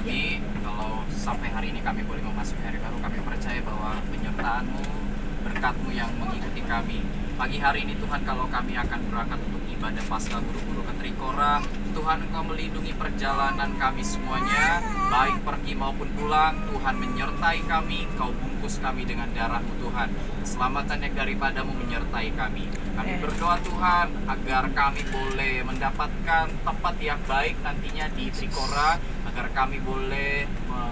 kami, kalau sampai hari ini kami boleh memasuki hari baru, kami percaya bahwa penyertaan-Mu, berkat-Mu yang mengikuti kami. Pagi hari ini Tuhan, kalau kami akan berangkat untuk ibadah Paskah guru-guru ke Trikora, Tuhan Engkau melindungi perjalanan kami semuanya, baik pergi maupun pulang. Tuhan menyertai kami, Engkau bungkus kami dengan darah-Mu Tuhan. Keselamatan yang daripada-Mu menyertai kami. Kami berdoa Tuhan, agar kami boleh mendapatkan tempat yang baik nantinya di Trikora, agar kami boleh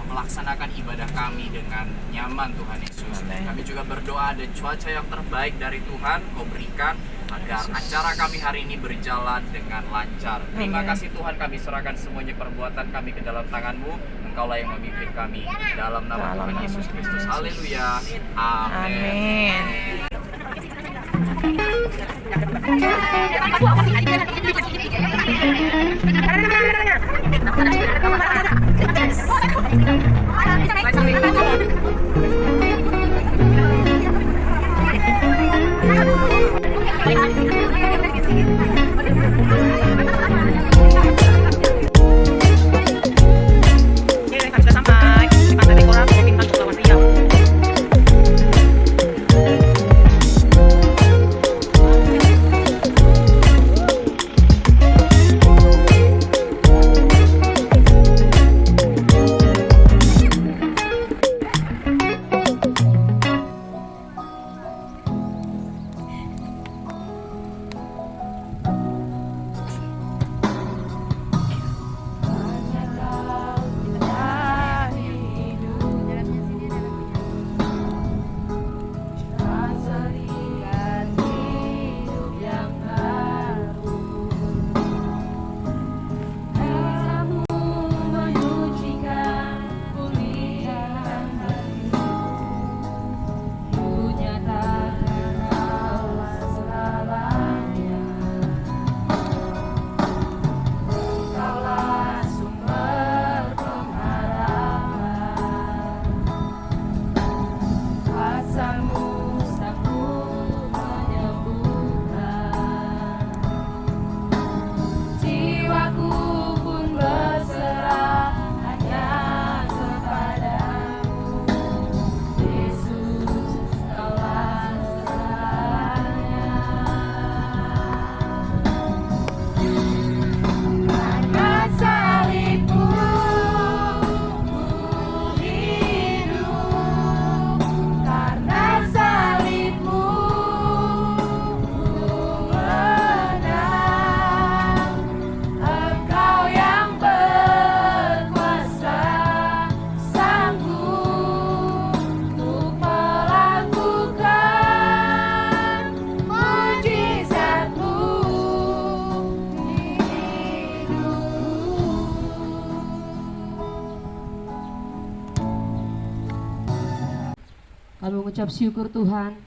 melaksanakan ibadah kami dengan nyaman Tuhan Yesus. Kami juga berdoa ada cuaca yang terbaik dari Tuhan Kau berikan, agar acara kami hari ini berjalan dengan lancar. Terima kasih Tuhan, kami serahkan semuanya perbuatan kami ke dalam tangan-Mu. Engkaulah yang memimpin kami. Dalam nama Tuhan Yesus Kristus. Haleluya. Amin. Sudah sampai di Pantai Trikora, Pulau Bintan, Kepulauan Riau. Kami mengucap syukur Tuhan,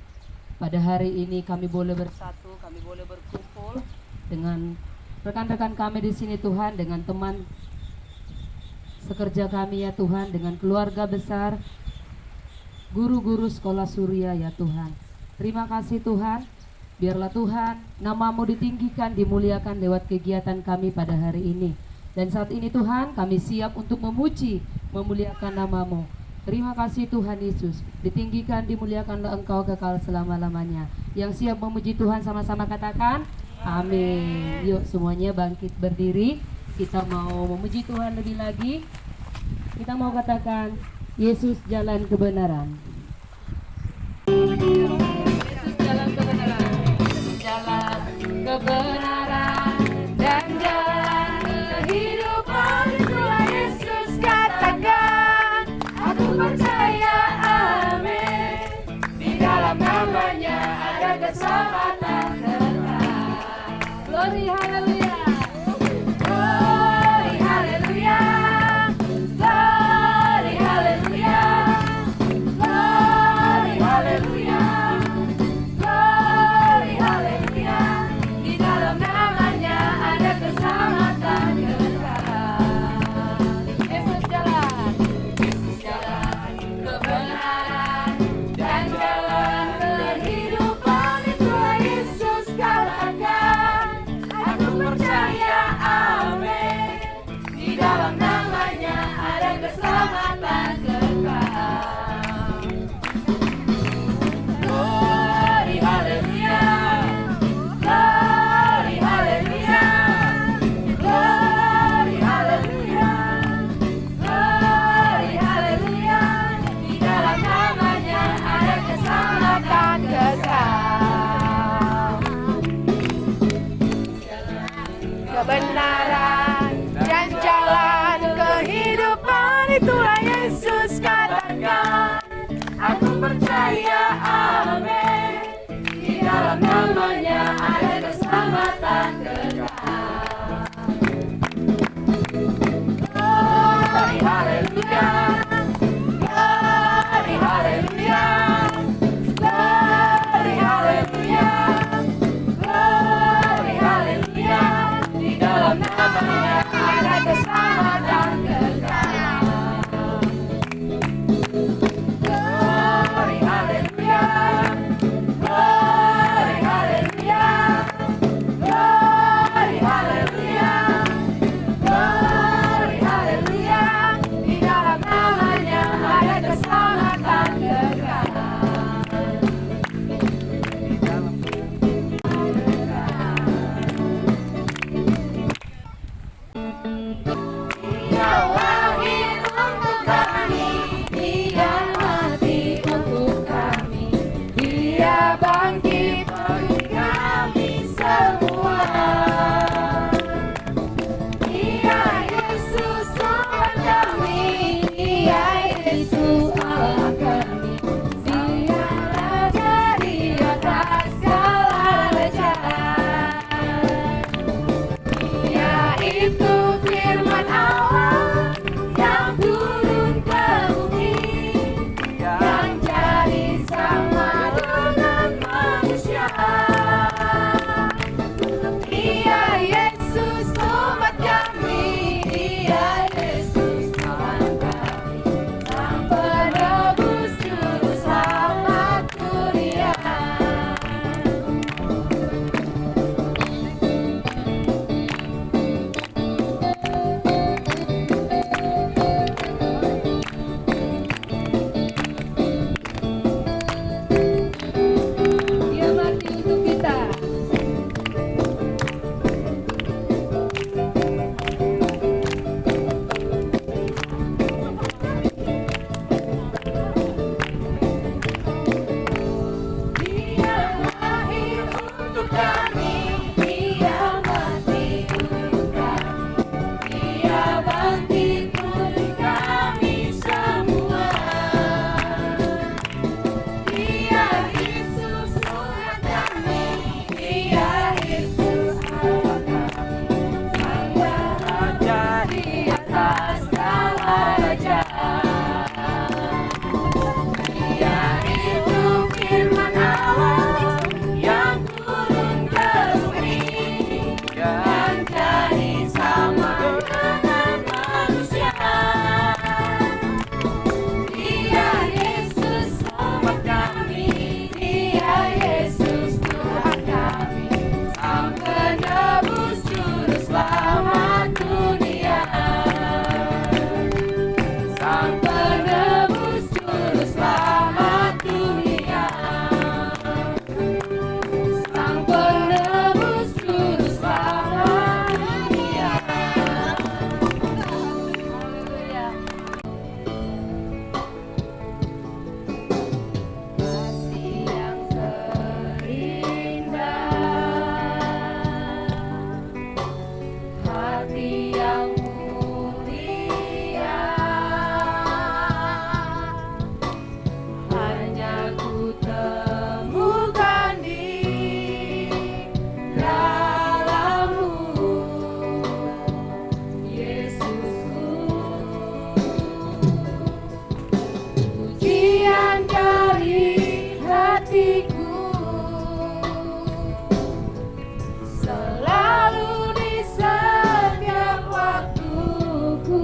pada hari ini kami boleh bersatu, kami boleh berkumpul dengan rekan-rekan kami di sini Tuhan, dengan teman sekerja kami ya Tuhan, dengan keluarga besar, guru-guru sekolah Surya ya Tuhan. Terima kasih Tuhan, biarlah Tuhan nama-Mu ditinggikan, dimuliakan lewat kegiatan kami pada hari ini. Dan saat ini Tuhan, kami siap untuk memuji, memuliakan nama-Mu. Terima kasih Tuhan Yesus, ditinggikan, dimuliakanlah Engkau kekal selama-lamanya. Yang siap memuji Tuhan sama-sama katakan amin. Yuk semuanya bangkit berdiri, kita mau memuji Tuhan lebih lagi. Kita mau katakan Yesus jalan kebenaran. Yesus jalan kebenaran, jalan kebenaran dan jalan kehidupan. Itulah Yesus, katakan aku percaya, amin. Di dalam namanya ada keselamatan kekal. Glory haleluya. Glory haleluya. Glory haleluya. Glory haleluya. Glory haleluya. Di dalam namanya ada keselamatan kekal. Yesus jalan. Yesus jalan kebenaran dan jalan kehidupan. Itulah Yesus, katakan aku kebenaran dan jalan kehidupan. Itulah Yesus katakan. Aku percaya, amin. Di dalam namanya ada keselamatan kekal. Glory, haleluya. Glory, haleluya. Glory, haleluya. Glory, haleluya. Di dalam namanya ada keselamatan kekal. Glory, haleluya. Glory, haleluya. Glory, haleluya. Glory, haleluya. Di dalam namanya ada keselamatan kekal. Dia lahir untuk kami, Dia mati untuk kami, Dia bangkit bagi kami semua. Dia Yesus Tuhan kami, Dia Yesus Allah kami, Dia Raja di atas segala raja. Dia itu firman Allah yang turun ke bumi, yang jadi sama dengan manusia. Dia Yesus umat kami, Dia Yesus Tuhan kami, Sang penebus juru selamat dunia. Dia mati untuk kita. Dia lahir untuk kami, Dia mati untuk kami, Dia bangkit untuk kami semua. Dia Yesus Tuhan kami, Dia Yesus Allah kami, Sang Raja di atas segala raja. Dia itu firman Allah yang turun ke bumi, yang jadi sama dengan manusia. Dia Yesus umat kami, Dia Yesus Tuhan kami, Sang penebus juru selamat dunia. Sang penebus juru selamat dunia. Sang penebus juru selamat dunia. Haleluya. Kasih yang terindah, hati yang mulia, hanya ku temukan di dalam-Mu, Yesusku. Pujian dari hatiku selalu di setiap waktuku,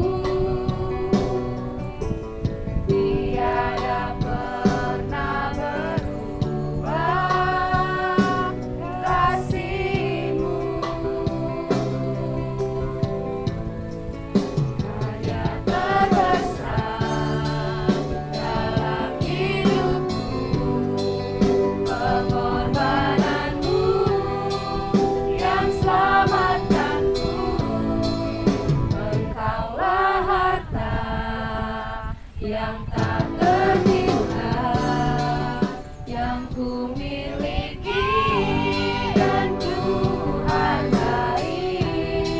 tiada pernah berubah kasih-Mu. Karya terbesar dalam hidupku, pengorbananmu yang selamatkanku. Engkaulah harta yang tak ternilai yang ku miliki, dan Tuhan baik.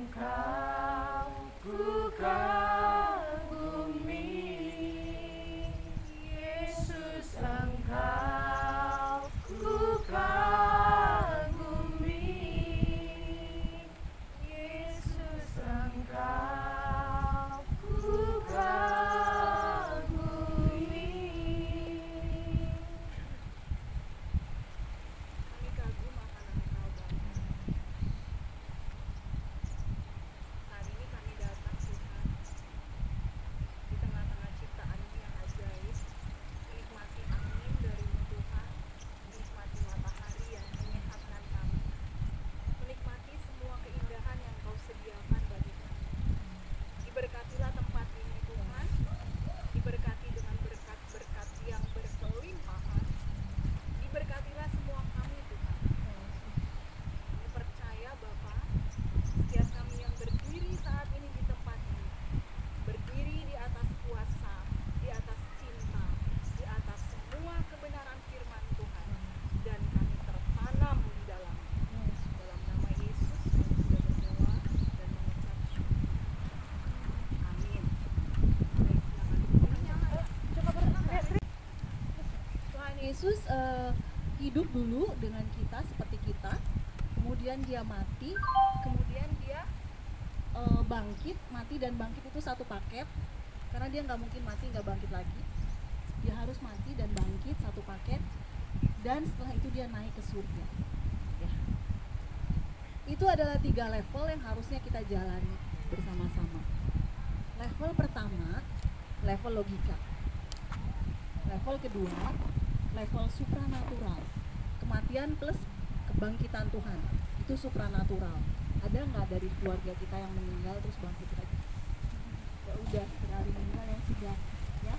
Engkau ku kagumi, Yesus Engkau ku kagumi, Yesus Engkau ku kagumi. Kami kagum akan Engkau Bapa. Saat ini kami datang Tuhan di tengah-tengah ciptaan-Mu yang ajaib, menikmati angin dari-Mu Tuhan, menikmati matahari yang menyehatkan kami, menikmati semua keindahan yang Kau sediakan bagi kami. Diberkatilah tempat ini Tuhan, diberkati dengan berkat-berkat yang berkelimpahan, diberkatilah semua kami Tuhan. Kami percaya Bapa, setiap kami yang berdiri saat ini di tempat ini, berdiri di atas kuasa, di atas cinta, di atas semua kebenaran firman Tuhan, dan kami tertanam di dalam. Dalam nama Yesus kami sudah berdoa dan mengucap syukur. Amin. Baik, silakan. Tuhan Yesus hidup dulu dengan kita seperti kita, kemudian dia mati, kemudian dia bangkit. Mati dan bangkit itu satu paket, karena dia nggak mungkin mati nggak bangkit lagi. Dia harus mati dan bangkit satu paket, dan setelah itu dia naik ke surga. Ya. Itu adalah 3 level yang harusnya kita jalani bersama-sama. Level pertama, level logika. Level kedua, level supranatural. Kematian plus kebangkitan Tuhan. Itu supranatural. Ada nggak dari keluarga kita yang meninggal terus bangkit lagi? Ya udah, sekali meninggal yang sudah. Ya.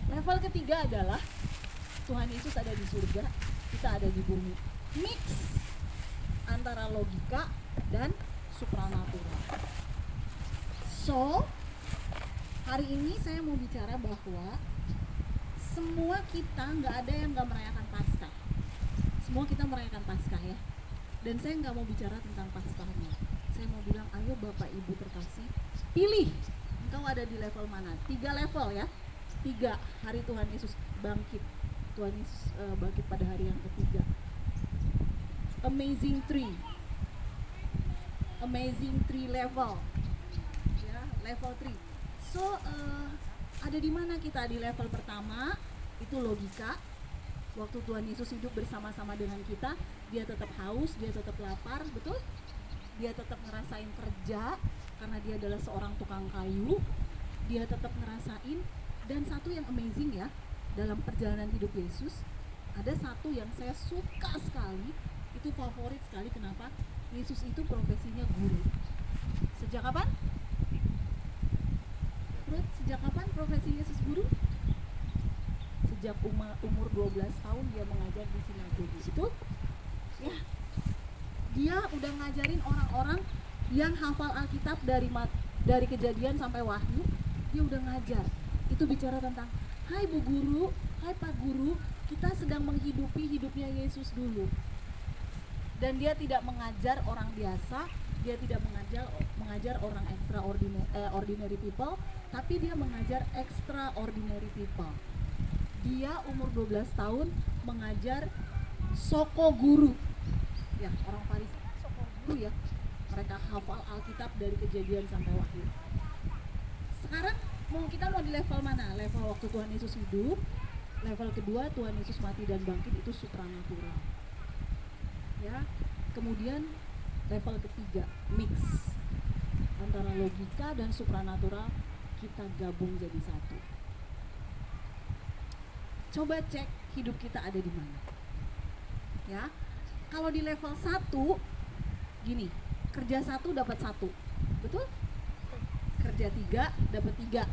Level ketiga adalah Tuhan Yesus ada di surga, kita ada di bumi. Mix antara logika dan supranatural. So, hari ini saya mau bicara bahwa semua kita nggak ada yang nggak merayakan Paskah. Semua kita merayakan Paskah ya. Dan saya nggak mau bicara tentang Paskahnya. Saya mau bilang, ayo Bapak Ibu terkasih, pilih engkau ada di level mana. 3 level ya. 3 hari Tuhan Yesus bangkit. Tuhan Yesus bangkit pada hari yang ketiga. Amazing 3. Amazing 3 level. Ya, level 3. So, ada di mana kita? Di level pertama itu logika. Waktu Tuhan Yesus hidup bersama-sama dengan kita, dia tetap haus, dia tetap lapar, betul? Dia tetap ngerasain kerja karena dia adalah seorang tukang kayu. Dia tetap ngerasain. Dan satu yang amazing ya, dalam perjalanan hidup Yesus, ada satu yang saya suka sekali, itu favorit sekali. Kenapa? Yesus itu profesinya guru. Sejak kapan? Sejak kapan profesi Yesus guru? Sejak umur 12 tahun dia mengajar di sinagoge. Itu ya, dia udah ngajarin orang-orang yang hafal Alkitab dari Kejadian sampai Wahyu. Dia udah ngajar. Itu bicara tentang, hai Bu Guru, hai Pak Guru, kita sedang menghidupi hidupnya Yesus dulu. Dan dia tidak mengajar orang biasa, dia tidak mengajar orang ordinary people, tapi dia mengajar extraordinary people. Dia umur 12 tahun mengajar soko guru. Ya, orang Farisi soko guru ya. Mereka hafal Alkitab dari Kejadian sampai Wahyu. Sekarang kita mau di level mana? Level waktu Tuhan Yesus hidup. Level kedua, Tuhan Yesus mati dan bangkit, itu supranatural. Ya. Kemudian level ketiga, mix antara logika dan supranatural, kita gabung jadi satu. Coba cek hidup kita ada di mana. Ya. Kalau di level 1 gini, kerja 1 dapat 1. Betul? Kerja 3 dapat 3.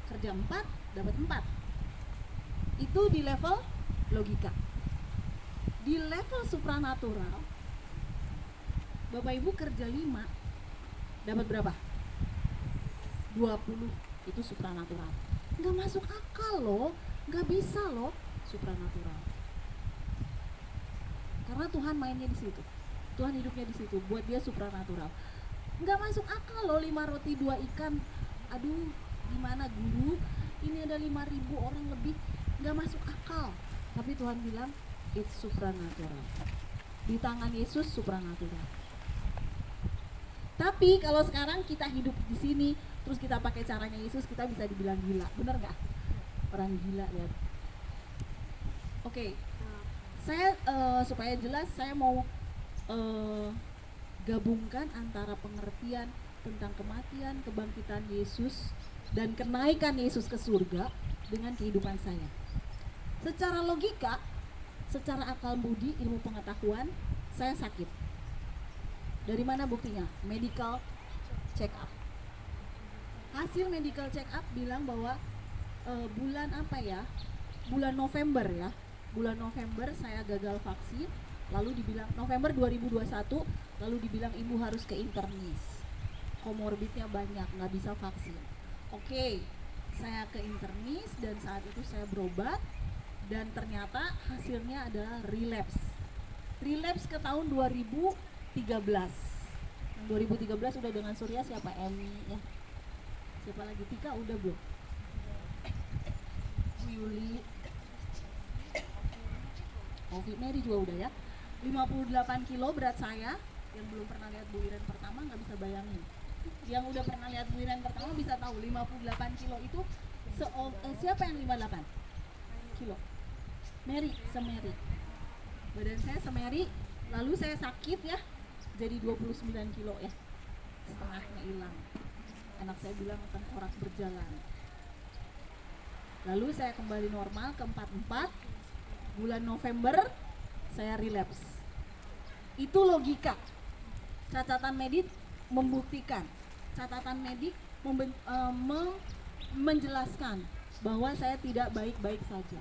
Kerja 4 dapat 4. Itu di level logika. Di level supranatural, Bapak Ibu kerja 5 dapat berapa? 20. Itu supranatural. Nggak masuk akal loh, nggak bisa loh supranatural. Karena Tuhan mainnya di situ, Tuhan hidupnya di situ, buat dia supranatural. Nggak masuk akal loh 5 roti 2 ikan. Aduh, gimana guru? Ini ada 5.000 orang lebih, nggak masuk akal. Tapi Tuhan bilang it's supernatural. Di tangan Yesus supernatural. Tapi kalau sekarang kita hidup di sini, terus kita pakai caranya Yesus, kita bisa dibilang gila, bener nggak? Orang gila lihat. Oke, saya supaya jelas saya mau gabungkan antara pengertian tentang kematian, kebangkitan Yesus dan kenaikan Yesus ke surga dengan kehidupan saya. Secara logika, secara akal budi, ilmu pengetahuan, saya sakit. Dari mana buktinya? Medical check up. Hasil medical check up bilang bahwa bulan apa ya? Bulan November ya. Bulan November saya gagal vaksin, lalu dibilang November 2021, lalu dibilang ibu harus ke internis. Komorbidnya banyak, nggak bisa vaksin. Oke, saya ke internis dan saat itu saya berobat dan ternyata hasilnya adalah relapse. Relapse ke tahun 2013. Yang 2013 udah dengan Surya, siapa? Emi ya. Siapa lagi? Tika udah belum? Yuli. Ovi, Mary juga udah ya. 58 kilo berat saya. Yang belum pernah lihat Bu Iren pertama nggak bisa bayangin. Yang udah pernah lihat Bu Iren pertama bisa tahu 58 kilo itu siapa yang 58 kilo? Mary, semeri. Badan saya semeri, lalu saya sakit ya, jadi 29 kilo ya, setengahnya hilang. Anak saya bilang tengkorak berjalan. Lalu saya kembali normal ke 44, bulan November saya relapse. Itu logika. Catatan medik membuktikan, catatan medik menjelaskan bahwa saya tidak baik-baik saja.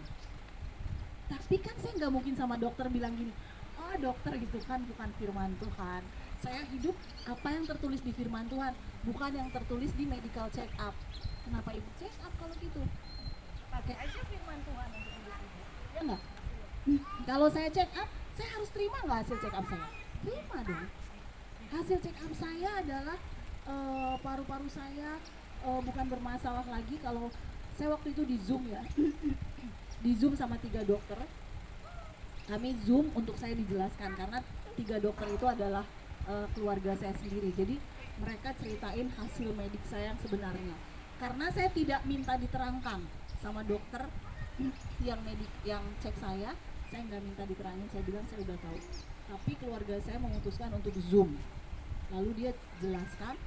Tapi kan saya nggak mungkin sama dokter bilang gini, oh dokter itu kan bukan firman Tuhan. Saya hidup apa yang tertulis di firman Tuhan, bukan yang tertulis di medical check up. Kenapa ibu check up kalau gitu? Pakai aja firman Tuhan untuk hidup ibu. Ya nggak? Kalau saya check up, saya harus terima nggak hasil check up saya? Terima dong. Hasil check up saya adalah paru-paru saya bukan bermasalah lagi. Kalau saya waktu itu di Zoom ya, di Zoom sama 3 dokter. Kami Zoom untuk saya dijelaskan karena 3 dokter itu adalah keluarga saya sendiri. Jadi mereka ceritain hasil medik saya yang sebenarnya. Karena saya tidak minta diterangkan sama dokter yang medik yang cek saya nggak minta diterangin, saya bilang saya udah tahu. Tapi keluarga saya memutuskan untuk Zoom. Lalu dia jelaskan,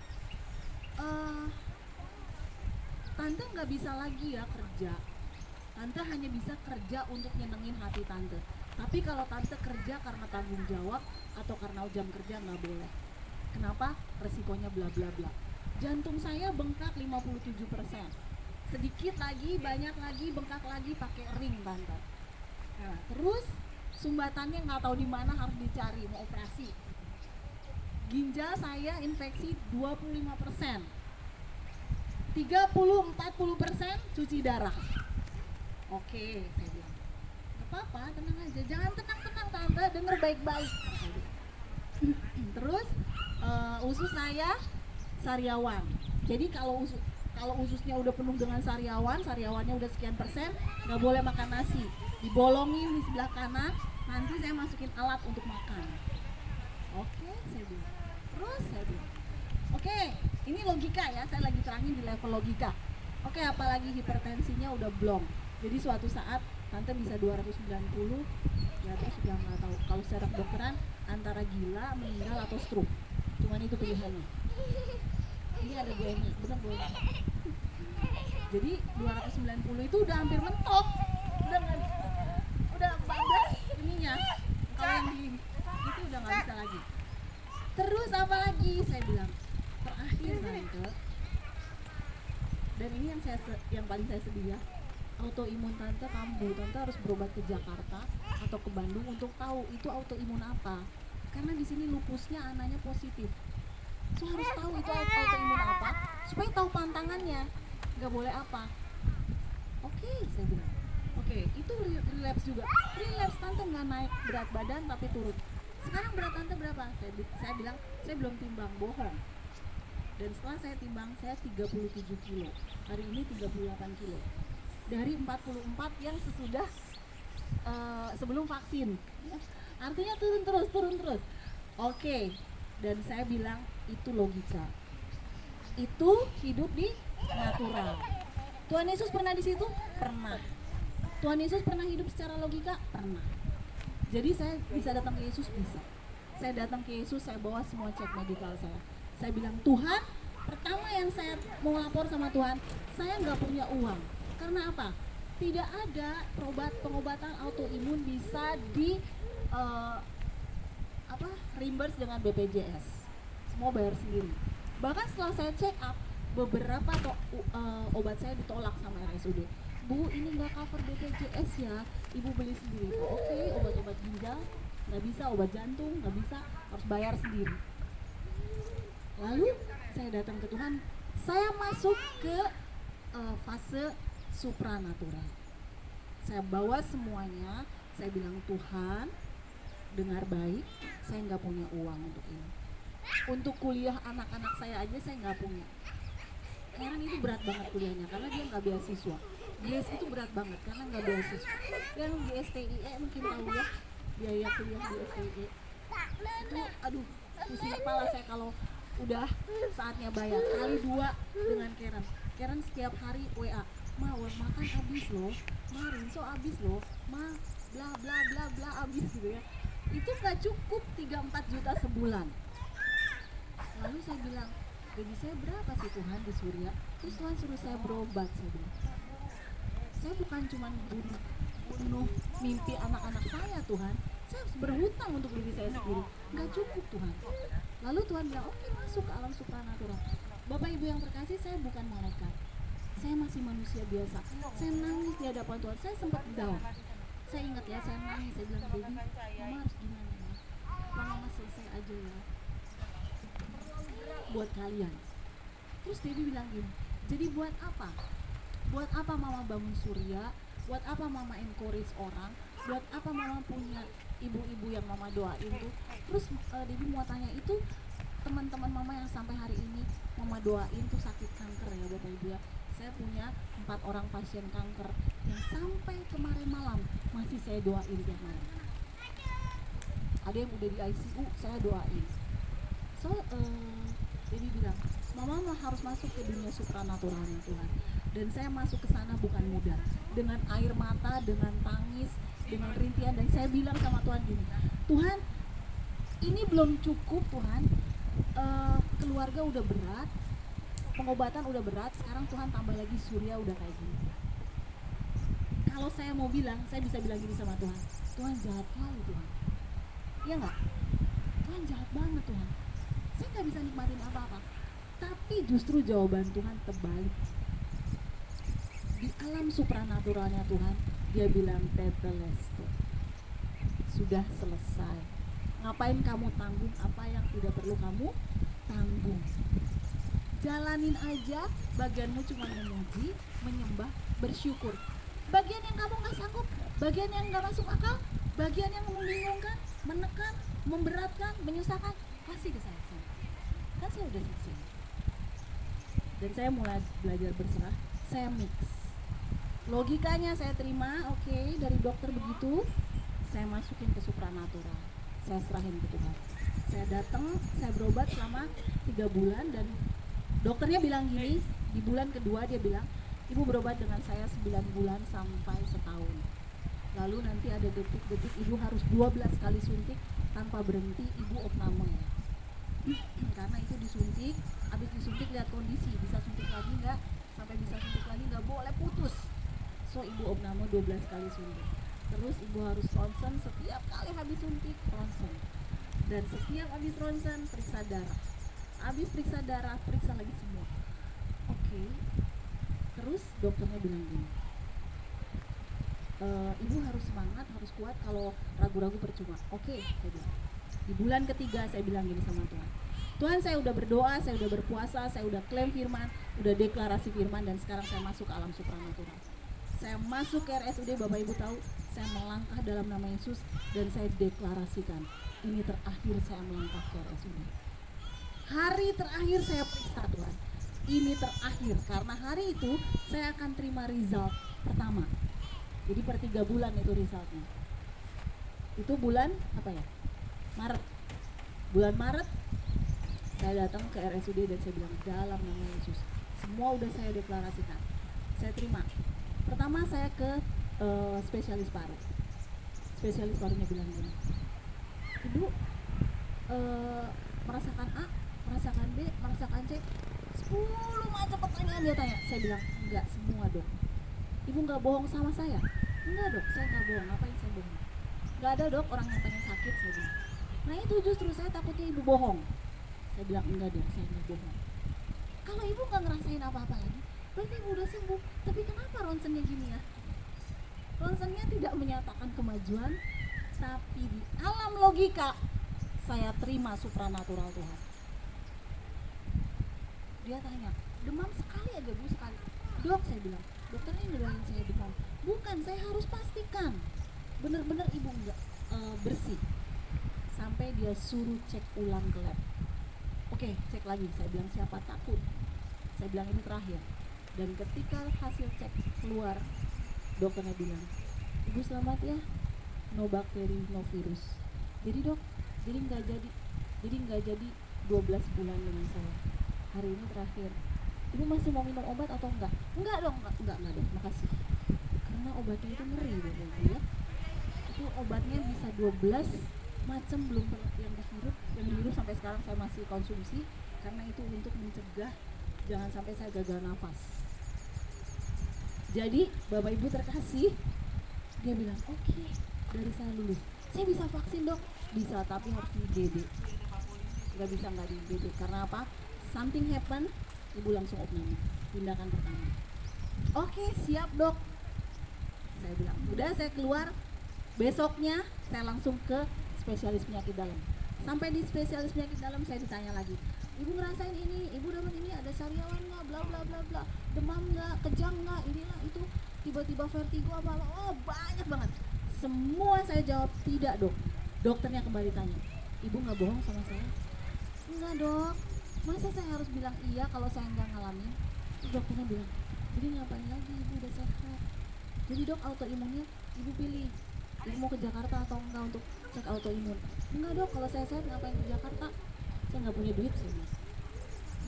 tante nggak bisa lagi ya kerja. Tante hanya bisa kerja untuk nyenengin hati tante. Tapi kalau tante kerja karena tanggung jawab atau karena jam kerja nggak boleh. Kenapa? Resikonya bla bla bla. Jantung saya bengkak 57%. Sedikit lagi, banyak lagi, bengkak lagi, pakai ring tante. Nah, terus sumbatannya nggak tahu di mana, harus dicari, mau operasi. Ginjal saya infeksi 25%. 30-40% cuci darah. Oke, saya bilang, gak apa-apa, tenang aja, jangan tenang-tenang tante, denger baik-baik. Terus usus saya sariawan. Jadi kalau ususnya udah penuh dengan sariawannya udah sekian persen, nggak boleh makan nasi, dibolongin di sebelah kanan, nanti saya masukin alat untuk makan. Oke, saya bilang. Terus saya bilang, oke, ini logika ya, saya lagi terangin di level logika. Oke, apalagi hipertensinya udah blong. Jadi suatu saat tante bisa 290, ya terus sudah nggak tahu. Kalau secara kedokteran antara gila, meninggal atau stroke. Cuman itu pilihannya. Ini ada Bu Emi, bener Bu Emi. Jadi 290 itu udah hampir mentok. Udah bablas ininya. Kalau yang di itu udah nggak bisa lagi. Terus apa lagi? Saya bilang terakhir tante. Dan ini yang paling saya sedih ya. Autoimun tante kambuh. Tante harus berobat ke Jakarta atau ke Bandung untuk tahu itu autoimun apa. Karena di sini lupusnya anaknya positif. So harus tahu itu autoimun apa supaya tahu pantangannya. Nggak boleh apa. Oke, saya bilang. Oke, itu relapse juga. Relapse tante nggak naik berat badan tapi turun. Sekarang berat tante berapa? Saya bilang saya belum timbang, bohong. Dan setelah saya timbang, saya 37 kilo. Hari ini 38 kilo. Dari 44 yang sesudah sebelum vaksin. Artinya turun terus. Oke. Dan saya bilang itu logika. Itu hidup di natural. Tuhan Yesus pernah di situ? Pernah. Tuhan Yesus pernah hidup secara logika? Pernah. Jadi saya bisa datang ke Yesus? Bisa. Saya datang ke Yesus, saya bawa semua cek medical saya. Saya bilang, Tuhan, pertama yang saya mau lapor sama Tuhan, saya nggak punya uang. Karena apa? Tidak ada pengobatan autoimun bisa di reimburse dengan BPJS. Semua bayar sendiri. Bahkan setelah saya check up, beberapa obat saya ditolak sama RSUD. Bu, ini nggak cover BPJS ya, ibu beli sendiri. Oke, obat-obat ginjal nggak bisa, obat jantung nggak bisa, harus bayar sendiri. Lalu saya datang ke Tuhan, saya masuk ke fase supranatural. Saya bawa semuanya, saya bilang, Tuhan, dengar baik, saya nggak punya uang untuk ini. Untuk kuliah anak-anak saya aja saya nggak punya. Karen itu berat banget kuliahnya karena dia nggak beasiswa. GS itu berat banget karena nggak beasiswa. Yang di STIE mungkin tahu ya, biaya kuliah di STIE itu, aduh, pusing kepala saya kalau udah saatnya bayar. Kali 2 dengan Karen. Karen setiap hari WA, ma, uang makan habis loh, ma, rinso habis loh, ma, bla bla bla bla habis gitu ya. Itu nggak cukup 3-4 juta sebulan. Lalu saya bilang, gaji saya berapa sih Tuhan di Surya? Terus Tuhan suruh saya berobat. Saya bilang, saya bukan cuma bunuh mimpi anak-anak saya Tuhan, saya harus berhutang untuk diri saya sendiri. Nggak cukup Tuhan. Lalu Tuhan bilang, oke, masuk ke alam supranatural. Bapak Ibu yang terkasih, saya bukan malaikat, saya masih manusia biasa. Saya nangis di hadapan Tuhan, saya sempat down. Saya ingat ya, saya nangis, saya bilang, baby, mama harus gimana ya? Mama selesai aja ya buat kalian. Terus Debbie bilang gini, jadi buat apa? Buat apa mama bangun Surya? Buat apa mama encourage orang? Buat apa mama punya ibu-ibu yang mama doain tuh? Terus Debbie mau tanya, itu teman-teman mama yang sampai hari ini mama doain tuh sakit kanker ya Bapak Ibu ya. Saya punya 4 orang pasien kanker yang sampai kemarin malam masih saya doain tiap malam. Ada yang udah di ICU, saya doain. So, Debbie bilang, mama harus masuk ke dunia supranaturalnya Tuhan. Dan saya masuk ke sana bukan mudah, dengan air mata, dengan tangis, dengan rintihan. Dan saya bilang sama Tuhan gini, Tuhan, ini belum cukup Tuhan, keluarga udah berat, pengobatan udah berat, sekarang Tuhan tambah lagi Surya udah kayak gini. Kalau saya mau bilang, saya bisa bilang gini sama Tuhan, Tuhan jahat kali Tuhan. Iya nggak? Tuhan jahat banget Tuhan. Saya nggak bisa nikmatin apa-apa. Tapi justru jawaban Tuhan terbalik. Di alam supranaturalnya Tuhan, dia bilang tetelestai, sudah selesai. Ngapain kamu tanggung apa yang tidak perlu kamu tanggung? Jalanin aja, bagianmu cuma memuji, menyembah, bersyukur. Bagian yang kamu nggak sanggup, bagian yang nggak masuk akal, bagian yang membingungkan, menekan, memberatkan, menyusahkan, kasih ke saya. Kan saya udah selesai. Dan saya mulai belajar berserah, saya mix. Logikanya saya terima, oke, dari dokter begitu, saya masukin ke supranatural. Saya serahin ke Tuhan. Saya datang, saya berobat selama 3 bulan dan dokternya bilang gini, di bulan kedua dia bilang, ibu berobat dengan saya 9 bulan sampai setahun. Lalu nanti ada detik-detik ibu harus 12 kali suntik tanpa berhenti, ibu opname ya. Karena itu disuntik, habis disuntik lihat kondisi, bisa suntik lagi nggak, sampai bisa suntik lagi nggak boleh putus. So ibu opname 12 kali suntik. Terus ibu harus ronsen setiap kali habis suntik, ronsen. Dan setiap habis ronsen periksa darah. Habis periksa darah, periksa lagi semua. Oke. Terus dokternya bilang gini, ibu harus semangat, harus kuat, kalau ragu-ragu percuma. Oke, saya bilang. Di bulan ketiga saya bilang gini sama Tuhan, Tuhan, saya udah berdoa, saya udah berpuasa, saya udah klaim firman, udah deklarasi firman, dan sekarang saya masuk ke alam supranatural. Saya masuk ke RSUD, Bapak Ibu tahu, saya melangkah dalam nama Yesus dan saya deklarasikan, ini terakhir saya melangkah ke RSUD. hari terakhir saya periksa Tuhan. Ini terakhir karena hari itu saya akan terima result pertama. Jadi per 3 bulan itu resultnya. Itu bulan apa ya? Maret. Bulan Maret saya datang ke RSUD dan saya bilang dalam nama Yesus, semua udah saya deklarasikan, saya terima. Pertama saya ke spesialis paru. Spesialis parunya bilang gini, Ibu merasakan A, merasakan B, merasakan C, 10 macam pertanyaan dia tanya. Saya bilang enggak semua dok. Ibu nggak bohong sama saya? Enggak dok, saya nggak bohong. Ngapain saya bohong? Nggak ada dok orang yang pengen sakit, saya bilang. Nah itu justru saya takutnya ibu bohong. Saya bilang enggak dok, saya nggak bohong. Kalau ibu nggak ngerasain apa-apa lagi, berarti ibu udah sembuh. Tapi kenapa ronsennya gini ya? Ronsennya tidak menyatakan kemajuan, tapi di alam logika saya terima supranatural Tuhan. Dia tanya, demam sekali aja bu, sekali. Dok, saya bilang, dokter ini bilangin saya demam. Bukan, saya harus pastikan bener-bener ibu enggak bersih. Sampai dia suruh cek ulang ke lab. Oke, cek lagi. Saya bilang siapa takut. Saya bilang ini terakhir. Dan ketika hasil cek keluar, dokternya bilang, ibu selamat ya, no bakteri, no virus. Jadi dok, jadi nggak jadi 12 bulan dengan saya. Hari ini terakhir. Ibu masih mau minum obat atau enggak? Enggak dong, enggak dok, makasih. Karena obatnya itu ngeri deh ya. Itu obatnya bisa 12 macam, belum pernah yang dihirup sampai sekarang saya masih konsumsi karena itu untuk mencegah jangan sampai saya gagal nafas. Jadi Bapak Ibu terkasih, dia bilang oke, dari saya lulus. Saya bisa vaksin dok, bisa, tapi harus di IGD. Nggak bisa nggak di IGD karena apa? Something happen, ibu langsung opname, tindakan pertama. Oke siap dok, saya bilang. Udah saya keluar, besoknya saya langsung ke spesialis penyakit dalam. Sampai di spesialis penyakit dalam saya ditanya lagi, ibu ngerasain ini, ibu dapat ini, ada sariawan nggak, bla bla bla bla, demam nggak, kejang nggak, inilah itu, tiba-tiba vertigo apa, oh banyak banget. Semua saya jawab tidak dok. Dokternya kembali tanya, ibu nggak bohong sama saya? Enggak dok. Masa saya harus bilang iya kalau saya nggak ngalamin? Terus dokternya bilang, jadi ngapain lagi, ibu udah sehat. Jadi dok, autoimunnya ibu pilih, ibu mau ke Jakarta atau enggak untuk cek autoimun? Enggak dok, kalau saya sehat ngapain ke Jakarta, saya nggak punya duit sih.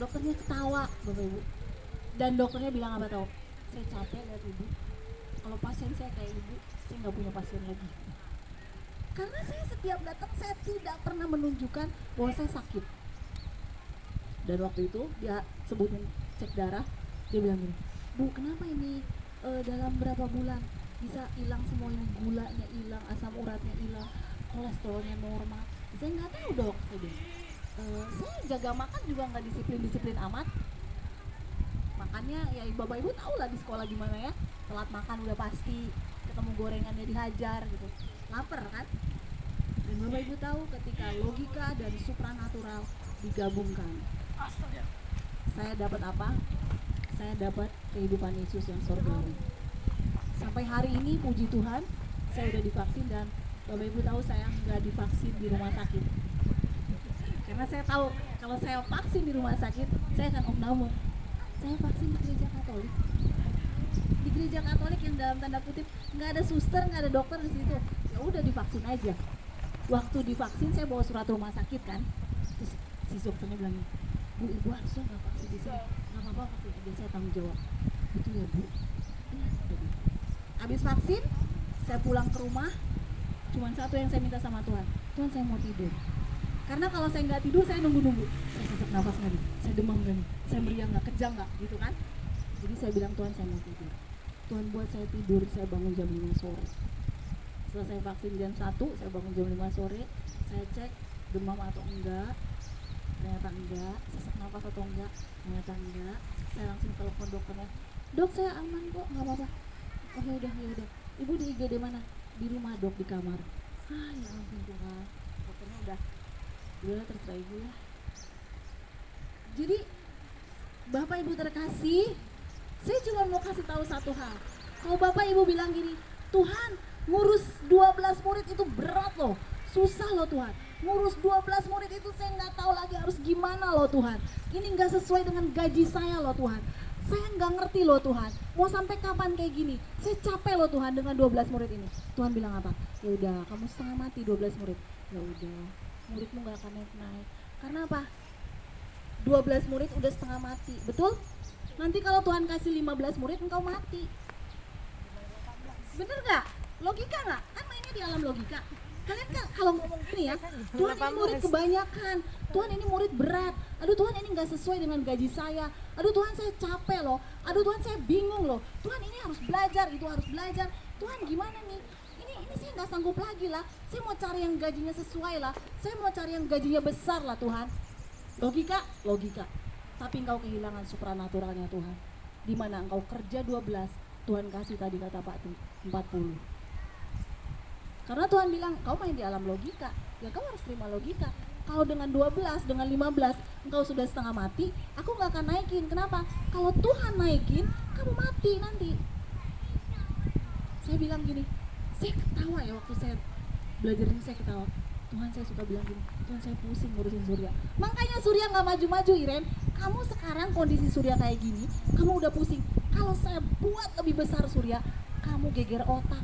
Dokternya ketawa Bapak Ibu, dan dokternya bilang apa tau? Saya capek lihat ibu, kalau pasien saya kayak ibu, saya nggak punya pasien lagi. Karena saya setiap datang saya tidak pernah menunjukkan bahwa saya sakit. Dan waktu itu dia sebutin cek darah, dia bilang gini, bu kenapa ini dalam berapa bulan bisa hilang semua ini, gulanya hilang, asam uratnya hilang, kolesterolnya normal. Saya nggak tahu dok, saya bilang. Saya jaga makan juga nggak disiplin amat. Makannya ya bapak ibu tahu lah di sekolah gimana ya, telat makan udah pasti, ketemu gorengannya dihajar gitu, lapar kan. Dan bapak ibu tahu ketika logika dan supranatural digabungkan, saya dapat apa? Saya dapat kehidupan Yesus yang surgawi. Sampai hari ini puji Tuhan, saya udah divaksin dan bapak ibu tahu saya nggak divaksin di rumah sakit. Karena saya tahu kalau saya vaksin di rumah sakit, saya akan opname. Saya vaksin di gereja Katolik. Di gereja Katolik yang dalam tanda kutip nggak ada suster, nggak ada dokter di situ. Ya udah divaksin aja. Waktu divaksin saya bawa surat rumah sakit kan. Terus si dokternya bilang, bu ibu harusnya nggak vaksin di sini. Nggak apa-apa vaksin aja, saya tanggung jawab. Betul ya bu. Iya. Habis vaksin, saya pulang ke rumah. Cuman satu yang saya minta sama Tuhan, Tuhan saya mau tidur. Karena kalau saya nggak tidur, saya nunggu-nunggu. Saya sesak nafas nggak nih? Saya demam nggak nih? Saya meriang nggak? Kejang nggak? Gitu kan? Jadi saya bilang Tuhan saya mau tidur. Tuhan buat saya tidur, saya bangun jam 5 sore. Setelah saya vaksin jam 1, saya bangun jam 5 sore. Saya cek demam atau enggak. Ternyata enggak. Sesak nafas atau enggak? Ternyata enggak. Saya langsung telepon dokternya. Dok saya aman kok, nggak apa-apa. Oh ya udah. Ibu di IGD mana? Di rumah dok, di kamar. Ah ya ampun Tuhan. Dokternya udah terserah ibu ya. Jadi Bapak Ibu terkasih, saya cuma mau kasih tahu satu hal. Kalau Bapak Ibu bilang gini, Tuhan ngurus 12 murid itu berat loh, susah loh Tuhan. ngurus 12 murid itu saya nggak tahu lagi harus gimana loh Tuhan. Ini nggak sesuai dengan gaji saya loh Tuhan. Saya nggak ngerti loh Tuhan, mau sampai kapan kayak gini? Saya capek loh Tuhan dengan 12 murid ini. Tuhan bilang apa? Ya udah, kamu setengah mati 12 murid. Ya udah, muridmu nggak akan naik-naik. Karena apa? 12 murid udah setengah mati, betul? Nanti kalau Tuhan kasih 15 murid, engkau mati. Bener nggak? Logika nggak? Kan mainnya di alam logika. Kalian kan kalau ngomong gini ya, Tuhan ini murid kebanyakan, Tuhan ini murid berat, aduh Tuhan ini nggak sesuai dengan gaji saya, aduh Tuhan saya capek loh, aduh Tuhan saya bingung loh, Tuhan ini harus belajar, itu harus belajar, Tuhan gimana nih, ini saya nggak sanggup lagi lah, saya mau cari yang gajinya sesuai lah, saya mau cari yang gajinya besar lah Tuhan. Logika, logika, tapi engkau kehilangan supranaturalnya Tuhan, di mana engkau kerja 12, Tuhan kasih tadi kata Pak tuh 40. Karena Tuhan bilang, kau main di alam logika, ya kau harus terima logika. Kalau dengan 12, dengan 15, engkau sudah setengah mati, aku gak akan naikin. Kenapa? Kalau Tuhan naikin, kamu mati nanti. Saya bilang gini, saya ketawa ya waktu saya belajar ini, saya ketawa. Tuhan, saya suka bilang gini, Tuhan saya pusing ngurusin Surya. Makanya Surya gak maju-maju, Iren. Kamu sekarang kondisi Surya kayak gini, kamu udah pusing. Kalau saya buat lebih besar Surya, kamu geger otak.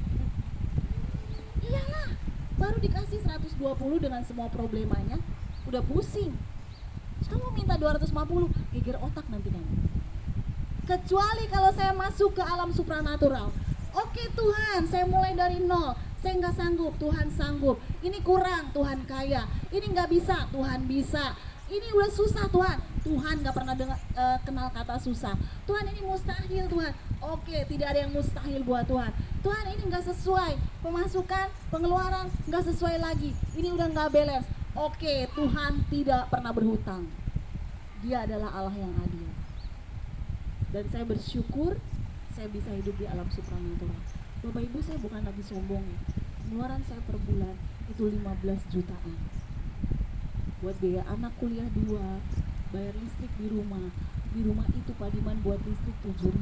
Iyalah, baru dikasih 120 dengan semua problemanya, udah pusing. Terus kamu minta 250, geger otak nanti kamu. Kecuali kalau saya masuk ke alam supranatural. Oke Tuhan, saya mulai dari nol, saya nggak sanggup, Tuhan sanggup. Ini kurang, Tuhan kaya. Ini nggak bisa, Tuhan bisa. Ini udah susah Tuhan, Tuhan nggak pernah kenal kata susah. Tuhan ini mustahil Tuhan. Oke, tidak ada yang mustahil buat Tuhan. Tuhan ini nggak sesuai, pemasukan, pengeluaran nggak sesuai lagi. Ini udah nggak balance. Oke, Tuhan tidak pernah berhutang. Dia adalah Allah yang adil. Dan saya bersyukur saya bisa hidup di alam supranatural. Bapak Ibu, saya bukan lagi sombong ya. Pengeluaran saya per bulan itu 15 jutaan. Buat biaya anak kuliah 2, bayar listrik di rumah itu Pak Diman buat listrik 7.000.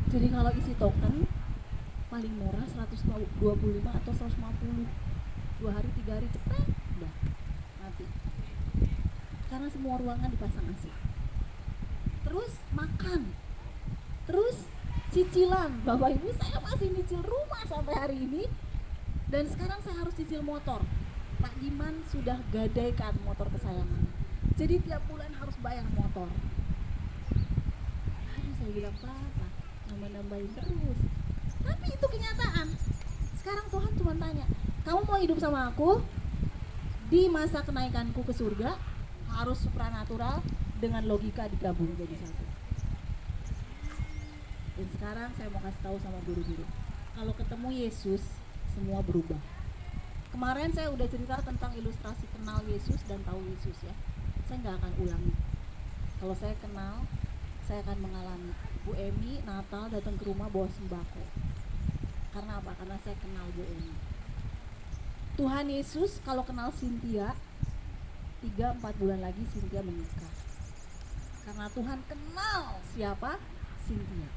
Jadi kalau isi token paling murah 125 atau 150, 2 hari 3 hari cepet udah mati, karena semua ruangan dipasang AC. Terus makan, terus cicilan. Bapak Ibu, saya masih nyicil rumah sampai hari ini, dan sekarang saya harus cicil motor. Pak Diman sudah gadaikan motor kesayangan, jadi tiap bulan harus bayar motor. Aduh, saya bilang Pak, nambah-nambahin terus. Tapi itu kenyataan. Sekarang Tuhan cuma tanya, kamu mau hidup sama aku di masa kenaikanku ke surga? Harus supranatural dengan logika digabung jadi satu. Dan sekarang saya mau kasih tahu sama guru-guru, kalau ketemu Yesus semua berubah. Kemarin saya udah cerita tentang ilustrasi kenal Yesus dan tahu Yesus ya. Saya nggak akan ulangi. Kalau saya kenal, saya akan mengalami. Bu Emi Natal datang ke rumah bawa sembako. Karena apa? Karena saya kenal Bu Emi. Tuhan Yesus kalau kenal Cynthia, 3-4 bulan lagi Cynthia menikah. Karena Tuhan kenal siapa? Cynthia.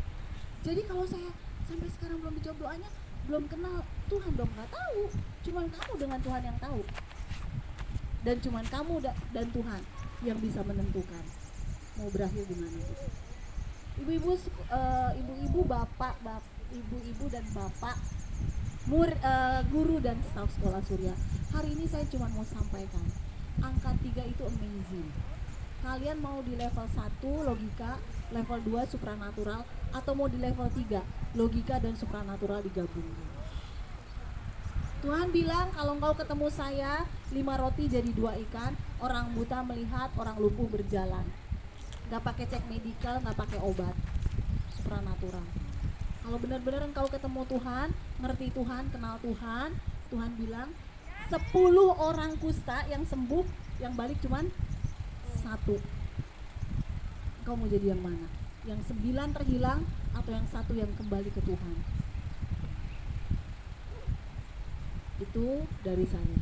Jadi kalau saya sampai sekarang belum dijawab doanya, belum kenal Tuhan, dong nggak tahu. Cuman kamu dengan Tuhan yang tahu, dan cuman kamu dan Tuhan yang bisa menentukan mau berakhir di mana. Ibu-ibu, ibu-ibu, bapak, ibu-ibu dan bapak, guru dan staf sekolah Surya. Hari ini saya cuma mau sampaikan, angka 3 itu amazing. Kalian mau di level 1 logika, level 2 supranatural, atau mau di level 3 logika dan supranatural digabung. Tuhan bilang kalau engkau ketemu saya 5 roti jadi 2 ikan, orang buta melihat, orang lumpuh berjalan. Gak pakai cek medikal, gak pakai obat, supranatural. Kalau benar-benar engkau ketemu Tuhan, ngerti Tuhan, kenal Tuhan, Tuhan bilang 10 orang kusta yang sembuh, yang balik cuman 1. Engkau mau jadi yang mana? Yang 9 terhilang atau yang 1 yang kembali ke Tuhan? Itu dari saya.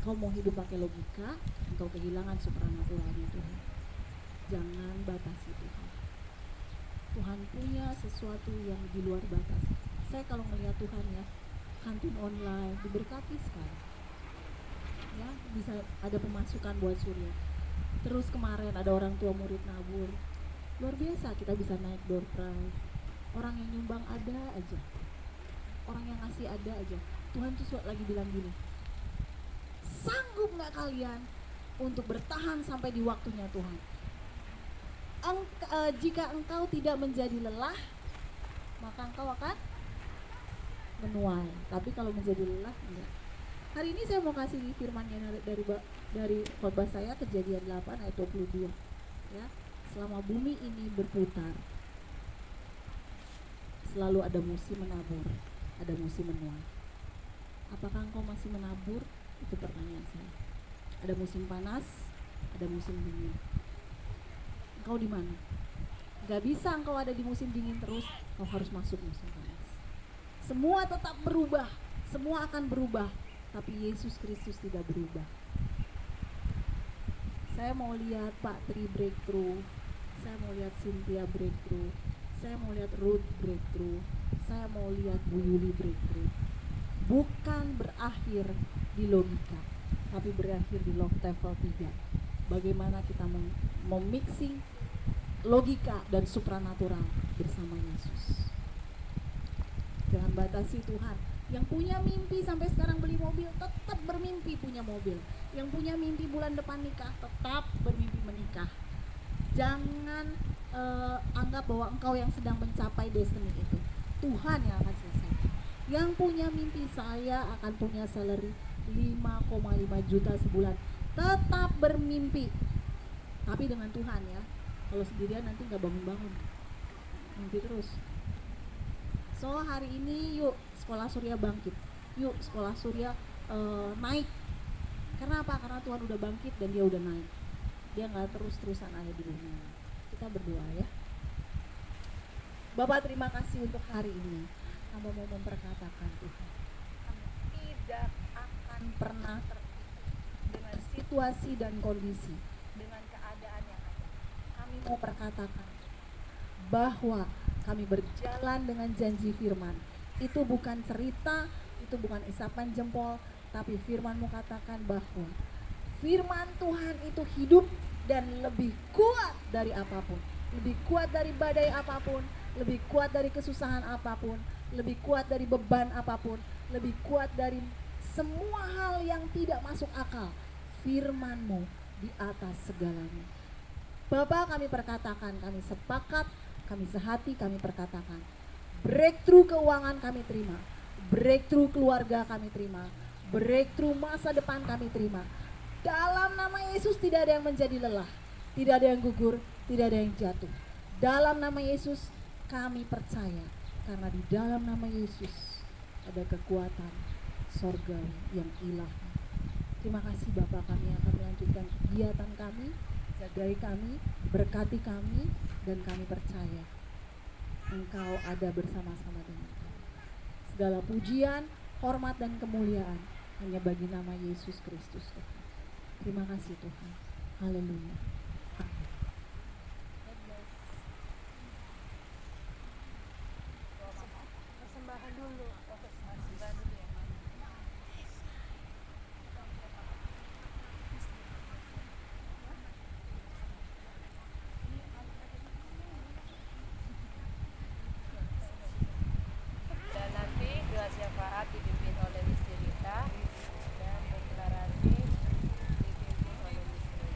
Kau mau hidup pakai logika, engkau kehilangan supranaturalnya Tuhan. Jangan batasi Tuhan. Tuhan punya sesuatu yang di luar batas. Saya kalau melihat Tuhan ya, kantin online diberkati sekali. ya, bisa ada pemasukan buat Surya. Terus kemarin ada orang tua murid nabur, luar biasa, kita bisa naik door prize. Orang yang nyumbang ada aja, orang yang ngasih ada aja. Tuhan tuh lagi bilang gini, sanggup nggak kalian untuk bertahan sampai di waktunya Tuhan? Jika engkau tidak menjadi lelah, maka engkau akan menuai. Tapi kalau menjadi lelah, enggak. Hari ini saya mau kasih firman yang dari khotbah saya, Kejadian 8 ayat 22. Ya, selama bumi ini berputar, selalu ada musim menabur, ada musim menuai. Apakah engkau masih menabur? Itu pertanyaan saya. Ada musim panas, ada musim dingin. Engkau di mana? Gak bisa engkau ada di musim dingin terus, kau harus masuk musim panas. Semua tetap berubah, semua akan berubah, tapi Yesus Kristus tidak berubah. Saya mau lihat Pak Tri breakthrough, saya mau lihat Cynthia breakthrough, saya mau lihat Ruth breakthrough, saya mau lihat Bu Yuli breakthrough. Bukan berakhir di logika, tapi berakhir di love level 3. Bagaimana kita memixing logika dan supranatural bersama Yesus. Jangan batasi Tuhan. Yang punya mimpi sampai sekarang beli mobil, tetap bermimpi punya mobil. Yang punya mimpi bulan depan nikah, tetap bermimpi menikah. Jangan anggap bahwa engkau yang sedang mencapai destiny itu. Tuhan yang akan selesai. Yang punya mimpi, saya akan punya salary 5,5 juta sebulan, tetap bermimpi. Tapi dengan Tuhan ya. Kalau sendirian nanti gak bangun-bangun, mimpi terus. So hari ini yuk Sekolah Surya bangkit, yuk Sekolah Surya naik. Karena apa? Karena Tuhan udah bangkit dan dia udah naik. Dia gak terus-terusan ada di dunia. Kita berdoa ya. Bapak, terima kasih untuk hari ini. Hamba mau memperkatakan Tuhan, kami tidak akan pernah tertipu dengan situasi dan kondisi, dengan keadaan yang ada. Kami mau perkatakan bahwa kami berjalan dengan janji firman. Itu bukan cerita, itu bukan isapan jempol, tapi firman-Mu katakan bahwa firman Tuhan itu hidup dan lebih kuat dari apapun, lebih kuat dari badai apapun, lebih kuat dari kesusahan apapun, lebih kuat dari beban apapun, lebih kuat dari semua hal yang tidak masuk akal. Firman-Mu di atas segalanya. Bapak, kami perkatakan, kami sepakat, kami sehati, kami perkatakan, breakthrough keuangan kami terima, breakthrough keluarga kami terima, breakthrough masa depan kami terima. Dalam nama Yesus tidak ada yang menjadi lelah, tidak ada yang gugur, tidak ada yang jatuh. Dalam nama Yesus kami percaya, karena di dalam nama Yesus ada kekuatan sorgawi yang ilahi. Terima kasih Bapak, kami akan melanjutkan kegiatan kami, jagai kami, berkati kami, dan kami percaya Engkau ada bersama-sama dengan kami. Segala pujian, hormat, dan kemuliaan hanya bagi nama Yesus Kristus Tuhan. Terima kasih Tuhan. Haleluya. Amin. Persembahan dulu. Dan nanti doa syafaat dipimpin oleh istri Rita dan deklarasi dipimpin oleh istri.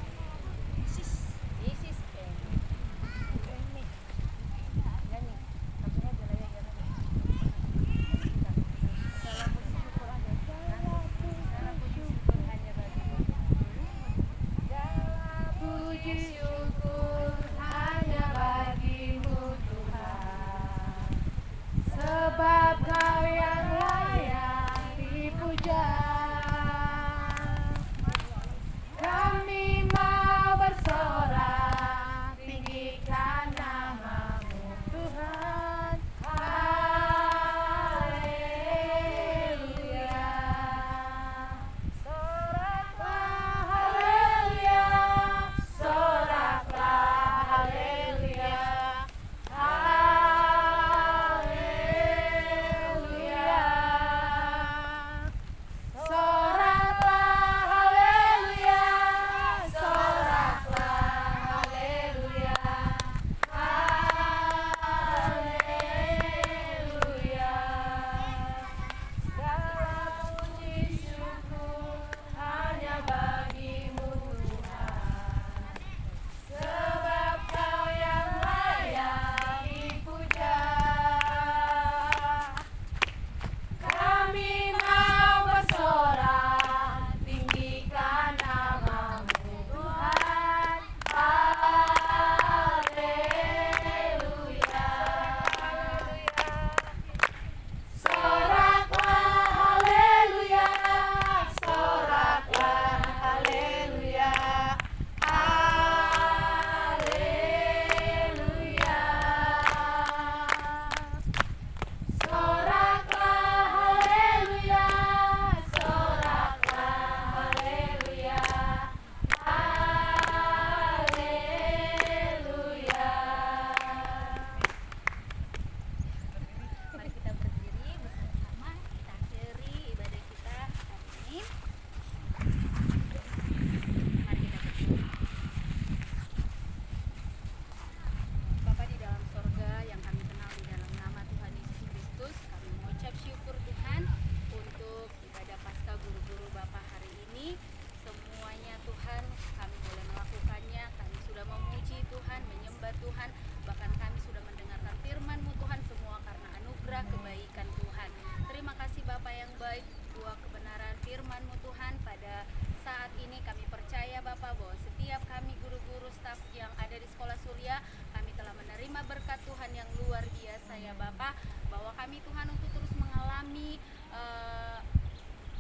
ya Bapa, bahwa kami Tuhan untuk terus mengalami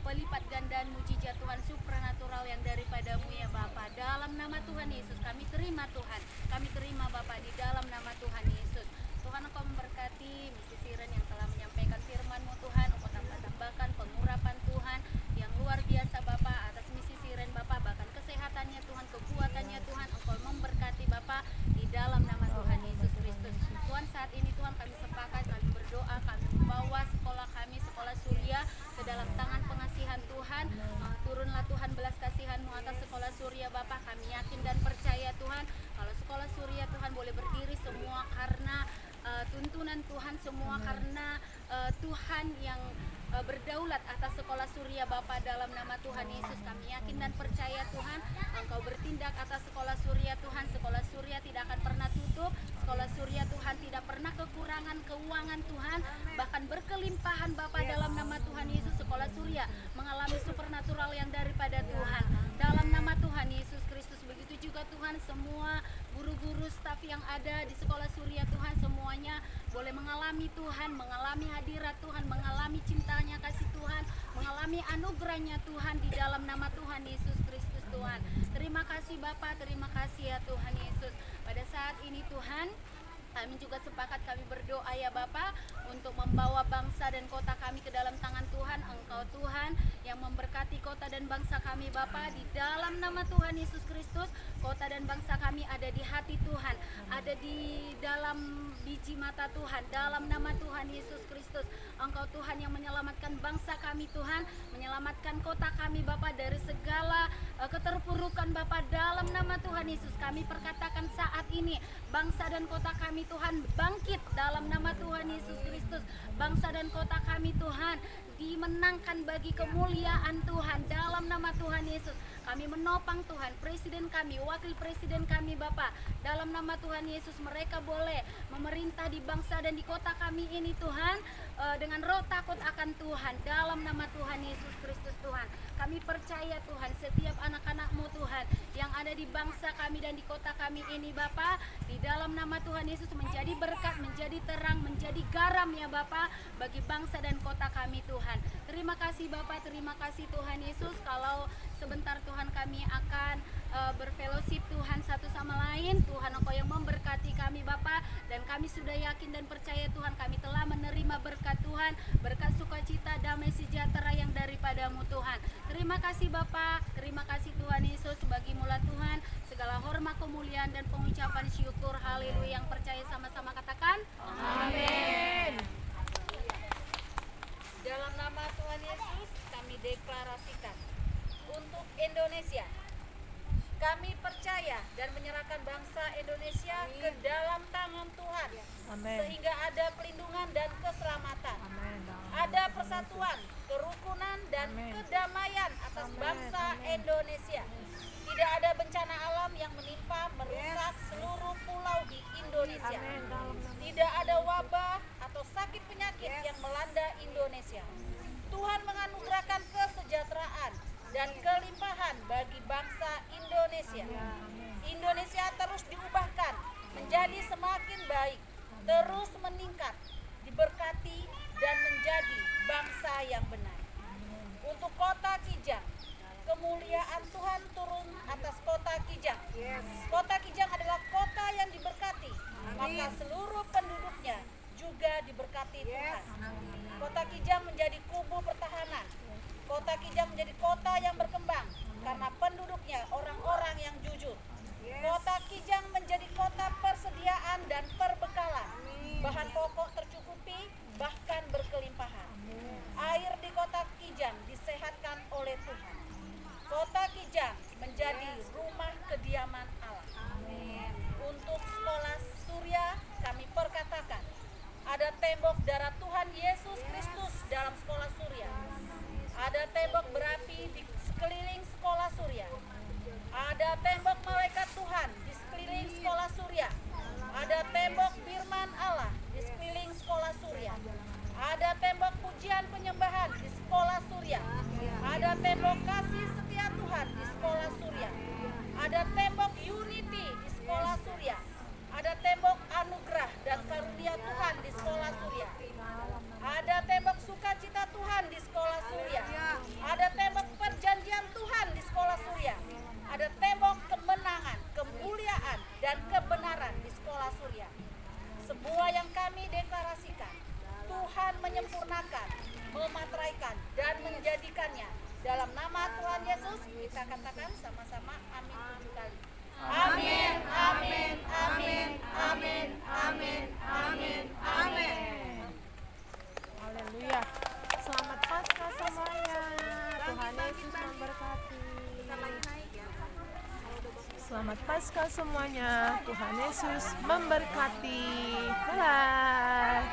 pelipat gandaan mujizat Tuhan supranatural yang daripadamu ya Bapa. Dalam nama Tuhan Yesus kami terima Tuhan, kami terima Bapa di dalam nama Tuhan Yesus. Tuhan Engkau memberkati misi Siren yang telah menyampaikan firman-Mu Tuhan. Engkau tambahkan pengurapan Tuhan yang luar biasa Bapa atas misi Siren Bapa, bahkan kesehatannya Tuhan, kekuatannya Tuhan. Engkau memberkati Bapa di dalam nama Tuhan Yesus Kristus. Tuhan, saat ini Tuhan kami sepakat, kami berdoa, kami membawa sekolah kami, sekolah Surya, ke dalam tangan pengasihan Tuhan. Turunlah Tuhan belas kasihan-Mu atas sekolah Surya Bapa. Kami yakin dan percaya Tuhan, kalau sekolah Surya Tuhan boleh berdiri semua karena tuntunan Tuhan, semua karena Tuhan yang berdaulat atas sekolah Surya Bapa. Dalam nama Tuhan Yesus kami yakin dan percaya Tuhan, Engkau bertindak atas sekolah Surya Tuhan. Sekolah Surya tidak akan pernah tutup, sekolah Surya Tuhan tidak pernah kekurangan keuangan Tuhan, bahkan berkelimpahan Bapa. Dalam nama Tuhan Yesus sekolah Surya mengalami supernatural yang daripada Tuhan. Dalam nama Tuhan Yesus Kristus. Begitu juga Tuhan, semua guru-guru staf yang ada di sekolah Surya Tuhan, semuanya boleh mengalami Tuhan, mengalami hadirat Tuhan, mengalami cintanya kasih Tuhan, mengalami anugerahnya Tuhan di dalam nama Tuhan Yesus Kristus Tuhan. Terima kasih Bapa, terima kasih ya Tuhan Yesus. Pada saat ini Tuhan, kami juga sepakat, kami berdoa ya Bapa, untuk membawa bangsa dan kota kami ke dalam tangan Tuhan. Engkau Tuhan yang memberkati kota dan bangsa kami Bapa. Di dalam nama Tuhan Yesus Kristus, kota dan bangsa kami ada di hati Tuhan, ada di dalam biji mata Tuhan. Dalam nama Tuhan Yesus Kristus, Engkau Tuhan yang menyelamatkan bangsa kami Tuhan, menyelamatkan kota kami Bapa dari segala keterpurukan Bapa. Dalam nama Tuhan Yesus kami perkatakan saat ini, bangsa dan kota kami Tuhan bangkit dalam nama Tuhan Yesus Kristus. Bangsa dan kota kami Tuhan dimenangkan bagi kemuliaan Tuhan dalam nama Tuhan Yesus. Kami menopang Tuhan presiden kami, wakil presiden kami Bapa. Dalam nama Tuhan Yesus mereka boleh memerintah di bangsa dan di kota kami ini Tuhan, dengan roh takut akan Tuhan. Dalam nama Tuhan Yesus Kristus Tuhan, kami percaya Tuhan, setiap anak-anak-Mu Tuhan yang ada di bangsa kami dan di kota kami ini Bapa, di dalam nama Tuhan Yesus menjadi berkat, menjadi terang, menjadi garam ya Bapa bagi bangsa dan kota kami Tuhan. Terima kasih Bapa, terima kasih Tuhan Yesus. Kalau sebentar Tuhan kami akan berfellowship Tuhan satu sama lain, Tuhan Engkau yang memberkati kami Bapa, dan kami sudah yakin dan percaya Tuhan, kami telah menerima berkat Tuhan, berkat sukacita, damai sejahtera yang daripada-Mu Tuhan. Terima kasih Bapa, terima kasih Tuhan Yesus. Bagi-Mu-lah Tuhan segala hormat, kemuliaan dan pengucapan syukur. Haleluya. Yang percaya sama-sama katakan amin. Dalam nama Tuhan Yesus kami deklarasikan untuk Indonesia, kami percaya dan menyerahkan bangsa Indonesia ke dalam tangan Tuhan. Amen. Sehingga ada pelindungan dan keselamatan. Amen. Ada persatuan, kerukunan dan kedamaian atas bangsa Indonesia. Tidak ada bencana alam yang menimpa merusak seluruh pulau di Indonesia. Tidak ada wabah atau sakit penyakit yang melanda Indonesia. Tuhan menganugerahkan kesejahteraan dan kelimpahan bagi bangsa Indonesia. Indonesia terus diubahkan menjadi semakin baik, terus meningkat, diberkati dan menjadi bangsa yang benar. Untuk kota Kijang, kemuliaan Tuhan turun atas kota Kijang. Kota Kijang adalah kota yang diberkati, maka seluruh penduduknya juga diberkati Tuhan. Kota Kijang menjadi kubu pertahanan. Kota Kijang menjadi kota yang berkembang karena penduduknya orang-orang yang jujur. Kota Kijang menjadi kota persediaan dan perbekalan. Bahan pokok tercukupi, bahkan berkelimpahan. Air di kota Kijang disehatkan oleh Tuhan. Kota Kijang menjadi rumah kediaman Allah. Untuk sekolah Surya kami perkatakan, ada tembok darah Tuhan Yesus Kristus dalam sekolah Surya. Ada tembok berapi di sekeliling sekolah Surya. pelajaran di sekolah Surya. Sebuah yang kami deklarasikan, Tuhan menyempurnakan, memateraikan, dan menjadikannya. Dalam nama Tuhan Yesus, kita katakan sama-sama amin 7 kali. Amin, amin, amin, amin, amin, amin, amin. Haleluya. Selamat Paskah semuanya. Tuhan Yesus memberkati. Selamat Paskah semuanya. Tuhan Yesus memberkati. Bye.